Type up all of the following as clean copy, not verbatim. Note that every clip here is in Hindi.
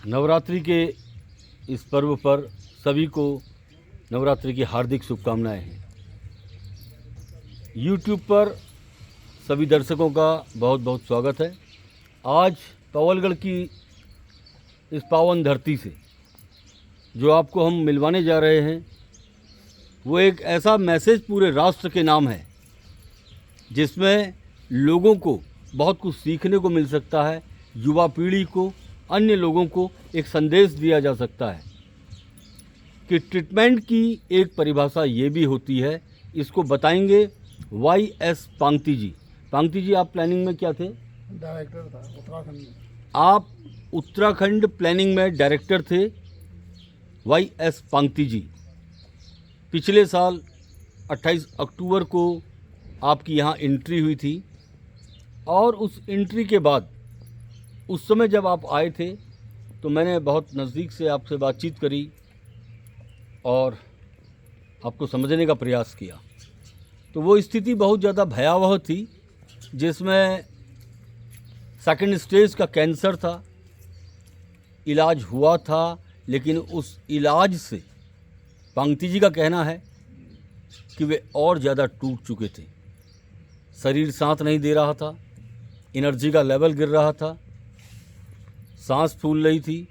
नवरात्रि के इस पर्व पर सभी को नवरात्रि की हार्दिक शुभकामनाएं हैं। YouTube पर सभी दर्शकों का बहुत बहुत स्वागत है। आज पवलगढ़ की इस पावन धरती से जो आपको हम मिलवाने जा रहे हैं वो एक ऐसा मैसेज पूरे राष्ट्र के नाम है जिसमें लोगों को बहुत कुछ सीखने को मिल सकता है। युवा पीढ़ी को, अन्य लोगों को एक संदेश दिया जा सकता है कि ट्रीटमेंट की एक परिभाषा ये भी होती है। इसको बताएंगे YS पांगती जी। पांगती जी, आप प्लानिंग में क्या थे? डायरेक्टर था उत्तराखंड में। आप उत्तराखंड प्लानिंग में डायरेक्टर थे। YS पांगती जी, पिछले साल 28 अक्टूबर को आपकी यहाँ एंट्री हुई थी और उस एंट्री के बाद उस समय जब आप आए थे तो मैंने बहुत नज़दीक से आपसे बातचीत करी और आपको समझने का प्रयास किया। तो वो स्थिति बहुत ज़्यादा भयावह थी जिसमें सेकंड स्टेज का कैंसर था, इलाज हुआ था, लेकिन उस इलाज से पांगती जी का कहना है कि वे और ज़्यादा टूट चुके थे। शरीर साथ नहीं दे रहा था, एनर्जी का लेवल गिर रहा था, सांस फूल रही थी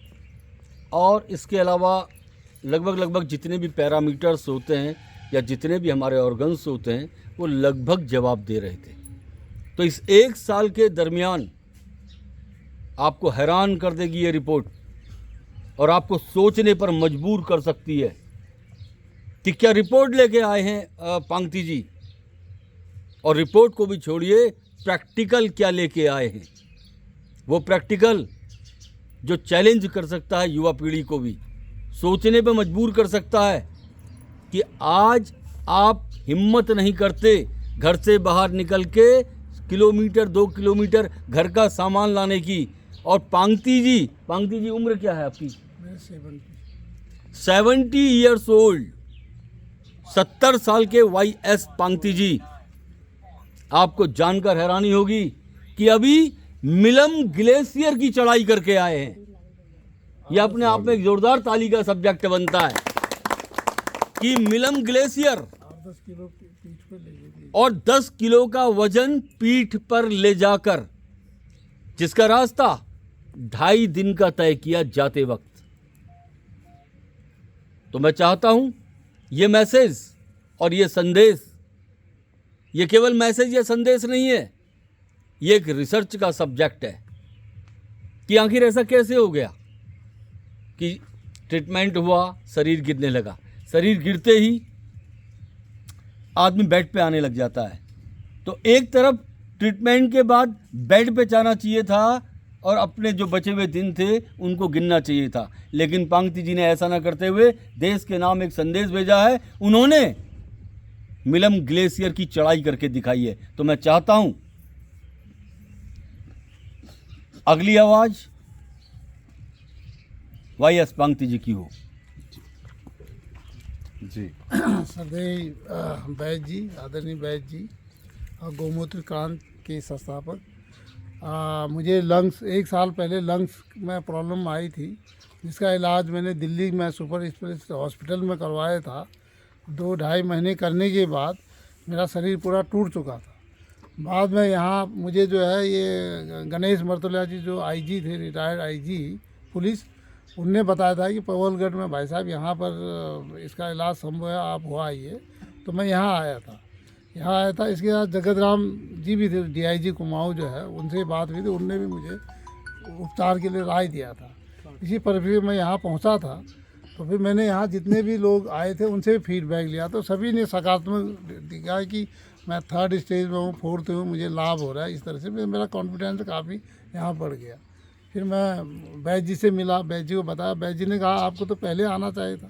और इसके अलावा लगभग जितने भी पैरामीटर्स होते हैं या जितने भी हमारे ऑर्गन्स होते हैं वो लगभग जवाब दे रहे थे। तो इस एक साल के दरमियान आपको हैरान कर देगी ये रिपोर्ट और आपको सोचने पर मजबूर कर सकती है कि क्या रिपोर्ट लेके आए हैं पांगती जी, और रिपोर्ट को भी छोड़िए, प्रैक्टिकल क्या लेके आए हैं। वो प्रैक्टिकल जो चैलेंज कर सकता है युवा पीढ़ी को भी, सोचने पे मजबूर कर सकता है कि आज आप हिम्मत नहीं करते घर से बाहर निकल के किलोमीटर 2 किलोमीटर घर का सामान लाने की। और पांगती जी उम्र क्या है आपकी? 70 ईयर्स ओल्ड, 70 साल के YS पांगती जी। आपको जानकर हैरानी होगी कि अभी मिलम ग्लेशियर की चढ़ाई करके आए हैं। यह अपने आप में एक जोरदार ताली का सब्जेक्ट बनता है कि मिलम ग्लेशियर 10 किलो पीठ पर ले गई और 10 किलो का वजन पीठ पर ले जाकर, जिसका रास्ता 2.5 दिन का तय किया जाते वक्त। तो मैं चाहता हूं ये मैसेज और ये संदेश, ये केवल मैसेज या संदेश नहीं है, ये एक रिसर्च का सब्जेक्ट है कि आखिर ऐसा कैसे हो गया कि ट्रीटमेंट हुआ, शरीर गिरने लगा। शरीर गिरते ही आदमी बेड पे आने लग जाता है। तो एक तरफ ट्रीटमेंट के बाद बेड पे जाना चाहिए था और अपने जो बचे हुए दिन थे उनको गिनना चाहिए था, लेकिन पांगती जी ने ऐसा ना करते हुए देश के नाम एक संदेश भेजा है। उन्होंने मिलम ग्लेशियर की चढ़ाई करके दिखाई है। तो मैं चाहता हूं अगली आवाज YS पांगती जी की हो। जी। सरदेव बैज जी, आदरणीय बैज जी और गोमूत्र क्रांत के संस्थापक। मुझे लंग्स, 1 साल पहले लंग्स में प्रॉब्लम आई थी जिसका इलाज मैंने दिल्ली में सुपर स्पेशलिस्ट हॉस्पिटल में करवाया था। 2-2.5 महीने करने के बाद मेरा शरीर पूरा टूट चुका था। बाद में यहाँ मुझे जो है ये गणेश मर्तोलिया जी जो IG थे, रिटायर्ड IG पुलिस, उनने बताया था कि पवलगढ़ में भाई साहब यहाँ पर इसका इलाज संभव है, आप हुआ आइए। तो मैं यहाँ आया था। इसके साथ जगत राम जी भी थे, DIG कुमाऊँ जो है, उनसे बात हुई थी। उनने भी मुझे उपचार के लिए राय दिया था। इसी परिप्रेक्ष्य में यहाँ पहुँचा था। तो फिर मैंने यहाँ जितने भी लोग आए थे उनसे भी फीडबैक लिया, तो सभी ने सकारात्मक दिखा कि मैं 3rd स्टेज में हूँ, 4th हूँ, मुझे लाभ हो रहा है। इस तरह से मेरा कॉन्फिडेंस काफ़ी यहाँ बढ़ गया। फिर मैं बैज जी से मिला, बैज जी को बताया। बैज जी ने कहा आपको तो पहले आना चाहिए था,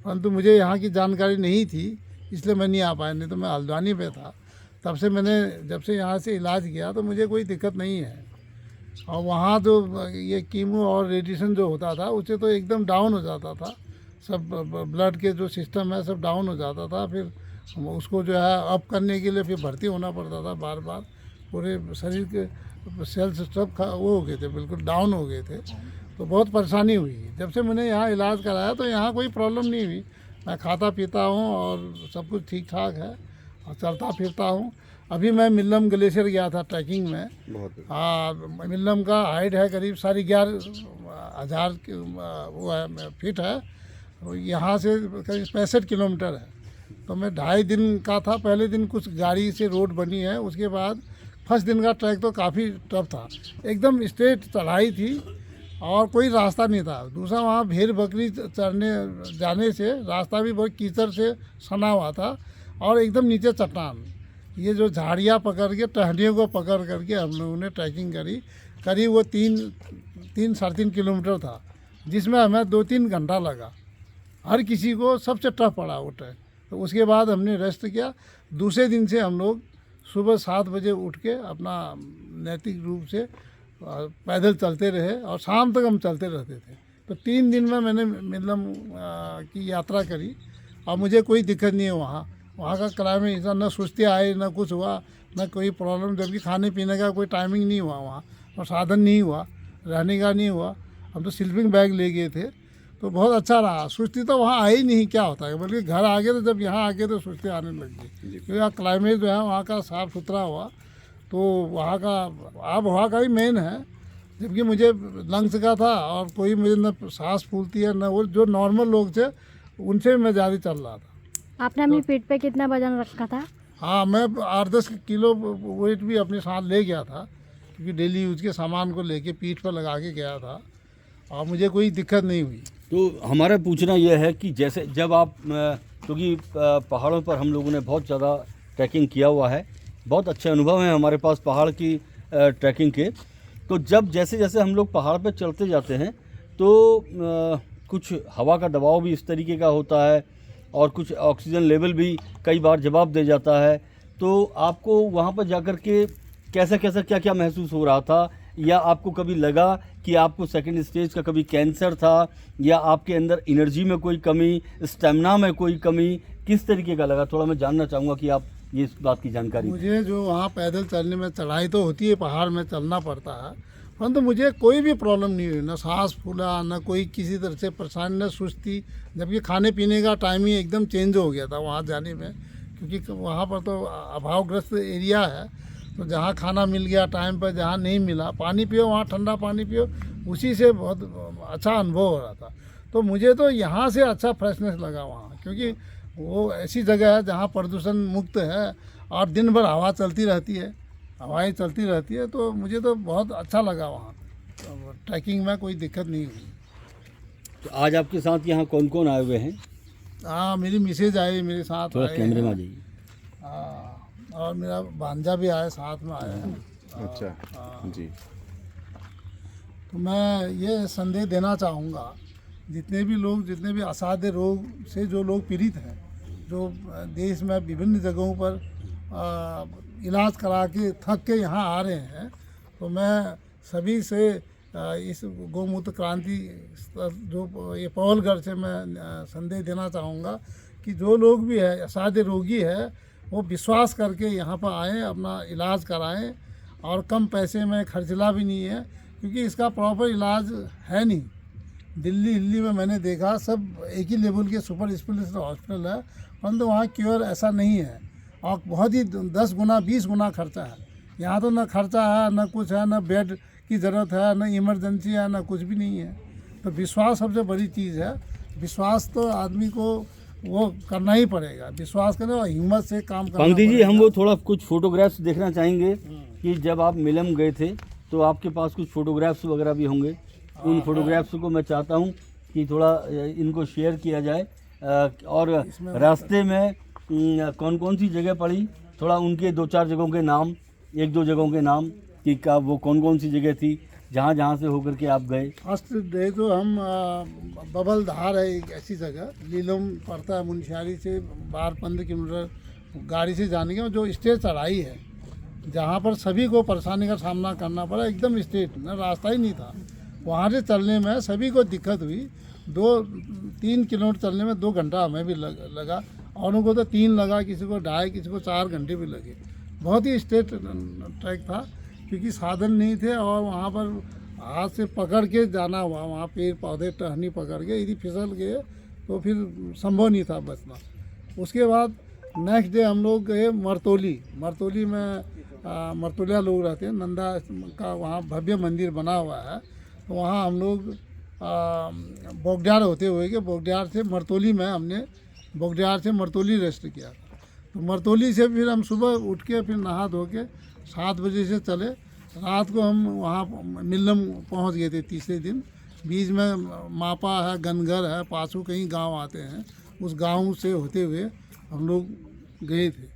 परंतु मुझे यहाँ की जानकारी नहीं थी इसलिए मैं नहीं आ पाया, नहीं तो मैं हल्द्वानी पे था। तब से मैंने जब से यहाँ से इलाज किया तो मुझे कोई दिक्कत नहीं है। और वहाँ तो ये कीमो और रेडिएशन जो होता था उससे तो एकदम डाउन हो जाता था, सब ब्लड के जो सिस्टम है सब डाउन हो जाता था। फिर उसको जो है अप करने के लिए फिर भर्ती होना पड़ता था बार बार। पूरे शरीर के सेल्स सब वो हो गए थे, बिल्कुल डाउन हो गए थे। तो बहुत परेशानी हुई। जब से मैंने यहाँ इलाज कराया तो यहाँ कोई प्रॉब्लम नहीं हुई। मैं खाता पीता हूँ और सब कुछ ठीक ठाक है और चलता फिरता हूँ। अभी मैं मिल्लम ग्लेशियर गया था ट्रैकिंग में। मिल्लम का हाइट है करीब 11,500 वो है फीट है। यहाँ से करीब 65 किलोमीटर है। तो मैं 2.5 दिन का था। पहले दिन कुछ गाड़ी से रोड बनी है, उसके बाद फर्स्ट दिन का ट्रैक तो काफ़ी टफ था, एकदम स्ट्रेट चढ़ाई थी और कोई रास्ता नहीं था। दूसरा वहाँ भेड़ बकरी चढ़ने जाने से रास्ता भी बहुत कीचड़ से सना हुआ था और एकदम नीचे चट्टान। ये जो झाड़ियाँ पकड़ के टहनियों को पकड़ करके हम लोगों ने ट्रैकिंग करी। करीब वो 3-3.5 किलोमीटर था, जिसमें हमें 2-3 घंटा लगा। हर किसी को सबसे टफ पड़ा वो ट्रैक। तो उसके बाद हमने रेस्ट किया। दूसरे दिन से हम लोग सुबह 7 बजे उठ के अपना नैतिक रूप से पैदल चलते रहे और शाम तक हम चलते रहते थे। तो 3 दिन में मैंने मिल्लम की यात्रा करी और मुझे कोई दिक्कत नहीं है। वहाँ का क्लाइमेट ऐसा, न सुस्ती आई, न कुछ हुआ, न कोई प्रॉब्लम। जबकि खाने पीने का कोई टाइमिंग नहीं हुआ वहाँ, और साधन नहीं हुआ, रहने का नहीं हुआ। हम तो स्लीपिंग बैग ले गए थे। तो बहुत अच्छा रहा। सुस्ती तो वहाँ आई नहीं, क्या होता है, बल्कि घर आ गए तो जब यहाँ आ गए तो सुस्ती आने लग गई। क्योंकि यहाँ क्लाइमेट जो है वहाँ का साफ़ सुथरा हुआ, तो वहाँ का आब हवा का भी मेन है। जबकि मुझे लंग्स का था और कोई मुझे न सांस फूलती है, न वो जो नॉर्मल लोग थे उनसे मैं ज़्यादा चल रहा था। आपने अपनी पीठ पे कितना वजन रखा था? हाँ, मैं 8-10 किलो वेट भी अपने साथ ले गया था, क्योंकि डेली यूज के सामान को लेके पीठ पर लगा के गया था और मुझे कोई दिक्कत नहीं हुई। तो हमारा पूछना यह है कि जैसे जब आप, क्योंकि पहाड़ों पर हम लोगों ने बहुत ज़्यादा ट्रैकिंग किया हुआ है, बहुत अच्छे अनुभव हैं हमारे पास पहाड़ की ट्रैकिंग के। तो जब जैसे जैसे हम लोग पहाड़ पर चलते जाते हैं तो कुछ हवा का दबाव भी इस तरीके का होता है और कुछ ऑक्सीजन लेवल भी कई बार जवाब दे जाता है। तो आपको वहाँ पर जाकर के कैसा कैसा क्या क्या महसूस हो रहा था, या आपको कभी लगा कि आपको सेकंड स्टेज का कभी कैंसर था, या आपके अंदर एनर्जी में कोई कमी, स्टेमिना में कोई कमी, किस तरीके का लगा? थोड़ा मैं जानना चाहूँगा कि आप ये इस बात की जानकारी। मुझे जो वहाँ पैदल चलने में, चढ़ाई तो होती है, पहाड़ में चलना पड़ता है, परंतु मुझे कोई भी प्रॉब्लम नहीं हुई। न सांस फूला, न कोई किसी तरह से परेशानी, न सुस्ती। जबकि खाने पीने का टाइम ही एकदम चेंज हो गया था वहाँ जाने में, क्योंकि वहाँ पर तो अभावग्रस्त एरिया है। तो जहाँ खाना मिल गया टाइम पर, जहाँ नहीं मिला, पानी पियो, वहाँ ठंडा पानी पियो, उसी से बहुत अच्छा अनुभव हो रहा था। तो मुझे तो यहाँ से अच्छा फ्रेशनेस लगा वहाँ, क्योंकि वो ऐसी जगह है जहाँ प्रदूषण मुक्त है और दिन भर हवा चलती रहती है, हवाएं चलती रहती है। तो मुझे तो बहुत अच्छा लगा वहाँ। तो ट्रैकिंग में कोई दिक्कत नहीं हुई। तो आज आपके साथ यहाँ कौन कौन आए हुए हैं? हाँ, मेरी मिसेज आई मेरे साथ, थोड़ा आए कैमरे में आ हैं। जाइए। हाँ, और मेरा भांजा भी आया, साथ में आया है। अच्छा जी। तो मैं ये संदेश देना चाहूँगा, जितने भी असाध्य रोग से जो लोग पीड़ित हैं, जो देश में विभिन्न जगहों पर इलाज करा के थक के यहाँ आ रहे हैं, तो मैं सभी से इस गौमूत्र क्रांति जो ये पवलगढ़ से मैं संदेश देना चाहूँगा कि जो लोग भी है असाध्य रोगी है, वो विश्वास करके यहाँ पर आएँ, अपना इलाज कराएं। और कम पैसे में, खर्चला भी नहीं है, क्योंकि इसका प्रॉपर इलाज है नहीं। दिल्ली में मैंने देखा, सब एक ही लेवल के सुपर स्पेशलिस्ट हॉस्पिटल है, परंतु वहाँ क्योर ऐसा नहीं है और बहुत ही 10 गुना 20 गुना खर्चा है। यहाँ तो न खर्चा है, न कुछ है, न बेड की ज़रूरत है, न इमरजेंसी है, न कुछ भी नहीं है। तो विश्वास सबसे बड़ी चीज़ है। विश्वास तो आदमी को वो करना ही पड़ेगा, विश्वास करें और हिम्मत से काम करना पंकज जी, पड़ेगा। हम वो थोड़ा कुछ फोटोग्राफ्स देखना चाहेंगे कि जब आप मिलम गए थे तो आपके पास कुछ फोटोग्राफ्स वगैरह भी होंगे। उन फोटोग्राफ्स को मैं चाहता हूँ कि थोड़ा इनको शेयर किया जाए। और रास्ते में कौन कौन सी जगह पड़ी, थोड़ा उनके 2-4 जगहों के नाम, 1-2 जगहों के नाम कि का वो कौन कौन सी जगह थी जहाँ से होकर के आप गए। फर्स्ट डे तो हम बबल धार है, एक ऐसी जगह लीलम पड़ता है मुनस्यारी से 12-15 किलोमीटर गाड़ी से जाने के, जो स्टेट चढ़ाई है, जहाँ पर सभी को परेशानी का सामना करना पड़ा। एकदम स्टेट में रास्ता ही नहीं था। वहाँ से चलने में सभी को दिक्कत हुई। 2-3 किलोमीटर चलने में 2 घंटा हमें भी लगा, और उनको तो 3 लगा, किसी को 2.5, किसी को 4 घंटे भी लगे। बहुत ही स्टेट ट्रैक था। क्योंकि साधन नहीं थे और वहाँ पर हाथ से पकड़ के जाना हुआ, वहाँ पेड़ पौधे टहनी पकड़ के, यदि फिसल गए तो फिर संभव नहीं था बचना। उसके बाद नेक्स्ट डे हम लोग गए मरतोली में मरतोलिया लोग रहते हैं, नंदा का वहाँ भव्य मंदिर बना हुआ है। तो वहाँ हम लोग बोगड्यार होते हुए कि बोगड्यार से मरतोली में हमने बोगड्यार से मरतोली रेस्ट किया था। तो मरतोली से फिर हम सुबह उठ के फिर नहा धो के 7 बजे से चले। रात को हम वहाँ मिल्लम पहुँच गए थे तीसरे दिन। बीच में मापा है, गनगर है, पासू कहीं गांव आते हैं, उस गांव से होते हुए हम लोग गए थे।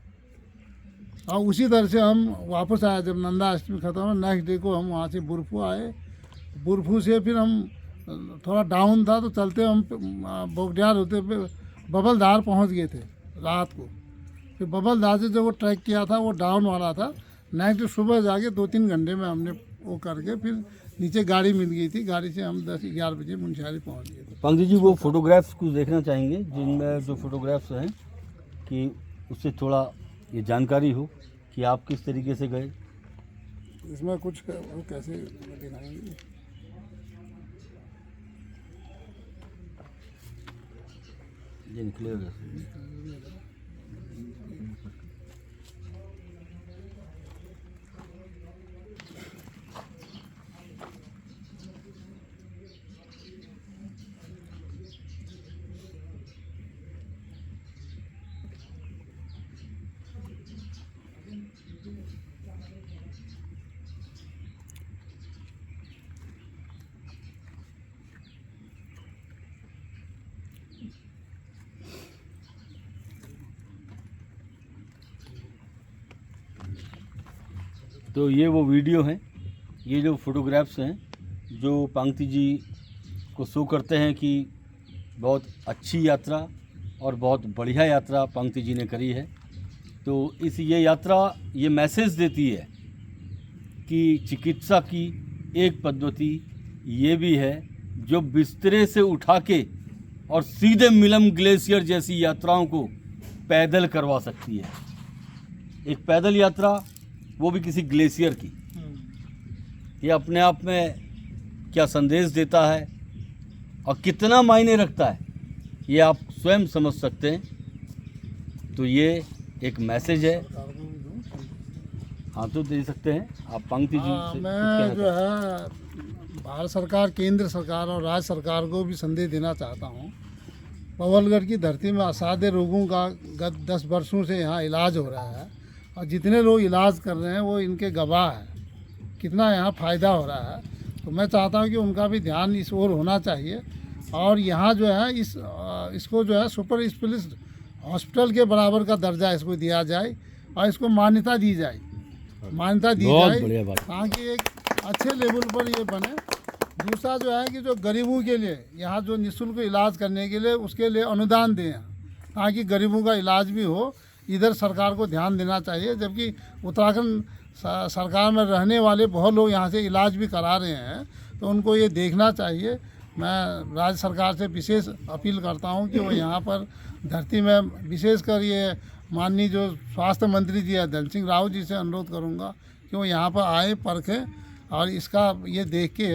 और उसी तरह से हम वापस आए। जब नंदा अष्टमी ख़त्म हुआ नेक्स्ट डे को हम वहाँ से बुरफू आए। बुरफू से फिर हम थोड़ा डाउन था तो चलते हम बोगड्यार होते हुए बबलधार पहुँच गए थे रात को। फिर बबलधार से जो वो ट्रैक किया था वो डाउन वाला था। नेक्स्ट सुबह जाके 2-3 घंटे में हमने वो करके फिर नीचे गाड़ी मिल गई थी। गाड़ी से हम 10-11 बजे मुंशियारी पहुँच गए थे। पंकज जी वो फोटोग्राफ्स कुछ देखना चाहेंगे जिनमें जो फोटोग्राफ्स हैं कि उससे थोड़ा ये जानकारी हो कि आप किस तरीके से गए। इसमें कुछ वो कैसे दिखाएंगे? ये निकलेगा। तो ये वो वीडियो हैं, ये जो फोटोग्राफ्स हैं जो पांगती जी को शो करते हैं कि बहुत अच्छी यात्रा और बहुत बढ़िया यात्रा पांगती जी ने करी है। तो ये यात्रा ये मैसेज देती है कि चिकित्सा की एक पद्धति ये भी है जो बिस्तरे से उठा के और सीधे मिलम ग्लेशियर जैसी यात्राओं को पैदल करवा सकती है। एक पैदल यात्रा वो भी किसी ग्लेशियर की, ये अपने आप में क्या संदेश देता है और कितना मायने रखता है ये आप स्वयं समझ सकते हैं। तो ये एक मैसेज है। हाँ तो दे सकते हैं आप पांगती जी से। मैं जो है भारत सरकार, केंद्र सरकार और राज्य सरकार को भी संदेश देना चाहता हूँ। पवलगढ़ की धरती में असाध्य रोगों का गत 10 वर्षों से यहाँ इलाज हो रहा है और जितने लोग इलाज कर रहे हैं वो इनके गवाह हैं कितना यहाँ फ़ायदा हो रहा है। तो मैं चाहता हूँ कि उनका भी ध्यान इस ओर होना चाहिए और यहाँ जो है इसको जो है सुपर स्पेशलिस्ट हॉस्पिटल के बराबर का दर्जा इसको दिया जाए और इसको मान्यता दी जाए, ताकि एक अच्छे लेवल पर ये बने। दूसरा जो है कि जो गरीबों के लिए यहाँ जो निःशुल्क इलाज करने के लिए उसके लिए अनुदान दें ताकि गरीबों का इलाज भी हो। इधर सरकार को ध्यान देना चाहिए, जबकि उत्तराखंड सरकार में रहने वाले बहुत लोग यहाँ से इलाज भी करा रहे हैं, तो उनको ये देखना चाहिए। मैं राज्य सरकार से विशेष अपील करता हूँ कि वो यहाँ पर धरती में विशेषकर ये माननीय जो स्वास्थ्य मंत्री जी है धन सिंह रावत जी से अनुरोध करूँगा कि वो यहाँ पर आए, परखें और इसका ये देख के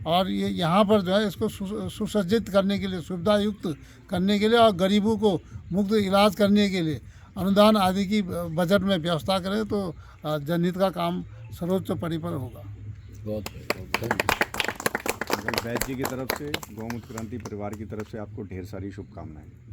और ये यहाँ पर जो है इसको सुसज्जित करने के लिए, सुविधा युक्त करने के लिए और गरीबों को मुफ्त इलाज करने के लिए अनुदान आदि की बजट में व्यवस्था करें तो जनहित का काम सर्वोच्च परिपर होगा। बहुत वैद्य जी की तरफ से, गौमुख क्रांति परिवार की तरफ से आपको ढेर सारी शुभकामनाएं।